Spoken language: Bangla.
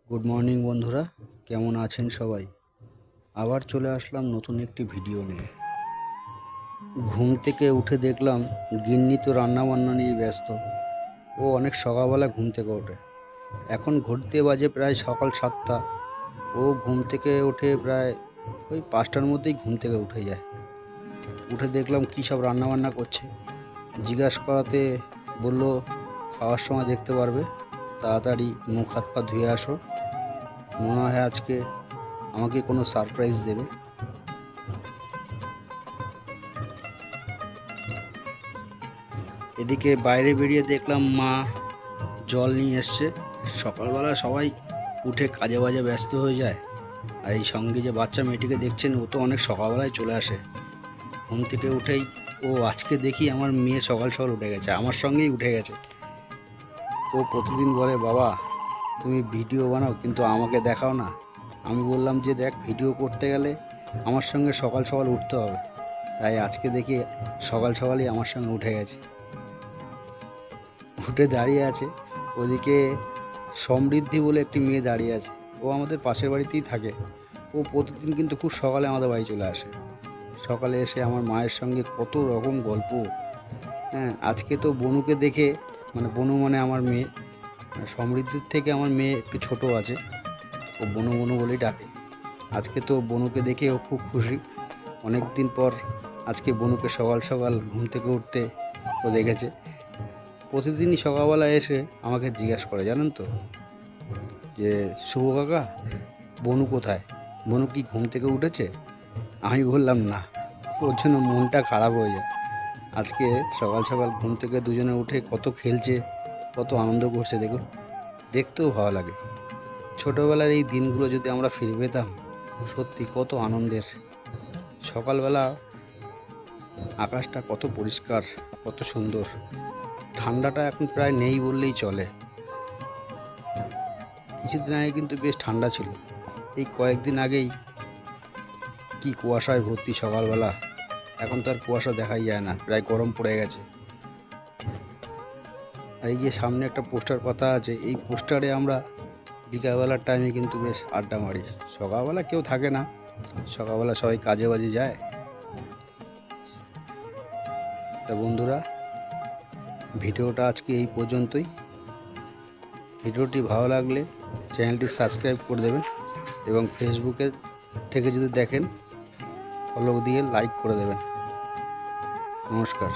গুড মর্নিং বন্ধুরা, কেমন আছেন সবাই? আবার চলে আসলাম নতুন একটি ভিডিও নিয়ে। ঘুম থেকে উঠে দেখলাম গিন্নি তো রান্নাবান্না নিয়ে ব্যস্ত। ও অনেক সকালবেলা ঘুম থেকে ওঠে। এখন ঘড়িতে বাজে প্রায় সকাল 7টা। ও ঘুম থেকে ওঠে প্রায় ওই 5টার মধ্যেই ঘুম থেকে উঠে যায়। উঠে দেখলাম কী সব রান্নাবান্না করছে। জিজ্ঞাসা করাতে বলল খাওয়ার সময় দেখতে পারবে, তাড়াতাড়ি মুখ হাত পা ধুয়ে আসো। মনে হয় আজকে আমাকে কোনো সারপ্রাইজ দেবে। এদিকে বাইরে বেরিয়ে দেখলাম মা জল নিয়ে এসছে। সকালবেলা সবাই উঠে কাজে বাজে ব্যস্ত হয়ে যায়, আর এই সঙ্গে যে বাচ্চা মেয়েটিকে দেখছেন ও তো অনেক সকালবেলায় চলে আসে। ঘুম থেকে উঠেই আজকে দেখি আমার মেয়ে সকাল সকাল উঠে গেছে, আমার সঙ্গেই উঠে গেছে। ও প্রতিদিন বলে, বাবা তুমি ভিডিও বানাও কিন্তু আমাকে দেখাও না। আমি বললাম যে দেখ, ভিডিও করতে গেলে আমার সঙ্গে সকাল সকাল উঠতে হবে। তাই আজকে দেখি সকাল সকালই আমার সঙ্গে উঠে গেছে, উঠে দাঁড়িয়ে আছে। ওদিকে সমৃদ্ধি বলে একটি মেয়ে দাঁড়িয়ে আছে, ও আমাদের পাশের বাড়িতেই থাকে। ও প্রতিদিন কিন্তু খুব সকালে আমাদের বাড়ি চলে আসে। সকালে এসে আমার মায়ের সঙ্গে কত রকম গল্প। হ্যাঁ, আজকে তো বনুকে দেখে, মানে বনু মানে আমার মেয়ে, সমৃদ্ধির থেকে আমার মেয়ে একটু ছোট আছে, ও বনু বনু বলেই ডাকে। আজকে তো বনুকে দেখে ও খুব খুশি। অনেক দিন পর আজকে বনুকে সকাল সকাল ঘুম থেকে উঠতে ও দেখেছে। প্রতিদিনই সকালবেলা এসে আমাকে জিজ্ঞাসা করে, জানেন তো, যে শুভ কাকা, বনু কোথায়? বনু কি ঘুম থেকে উঠেছে? আমি বললাম না, ওর জন্য মনটা খারাপ হয়ে যায়। আজকে সকাল সকাল ঘুম থেকে দুজনে উঠে কত খেলছে, কত আনন্দ করছে, দেখুন, দেখতেও ভালো লাগে। ছোটোবেলার এই দিনগুলো যদি আমরা ফিরে পেতাম, সত্যি কত আনন্দের। সকালবেলা আকাশটা কত পরিষ্কার, কত সুন্দর। ঠান্ডাটা এখন প্রায় নেই বললেই চলে। কিছুদিন আগে কিন্তু বেশ ঠান্ডা ছিল। এই কয়েকদিন আগেই কি কুয়াশায় ভর্তি সকালবেলা। এখন তো আর কুয়াশা দেখাই যায় না, প্রায় গরম পড়ে গেছে। আর এই যে সামনে একটা পোস্টার পাতা আছে, এই পোস্টারে আমরা বিকালবেলার টাইমে কিন্তু বেশ আড্ডা মারি। সকালবেলা কেউ থাকে না, সকালবেলা সবাই কাজে বাজে যায়। তা বন্ধুরা, ভিডিওটা আজকে এই পর্যন্তই। ভিডিওটি ভালো লাগলে চ্যানেলটি সাবস্ক্রাইব করে দেবেন, এবং ফেসবুকে থেকে যদি দেখেন ফলো দিয়ে লাইক করে দেবেন। নমস্কার।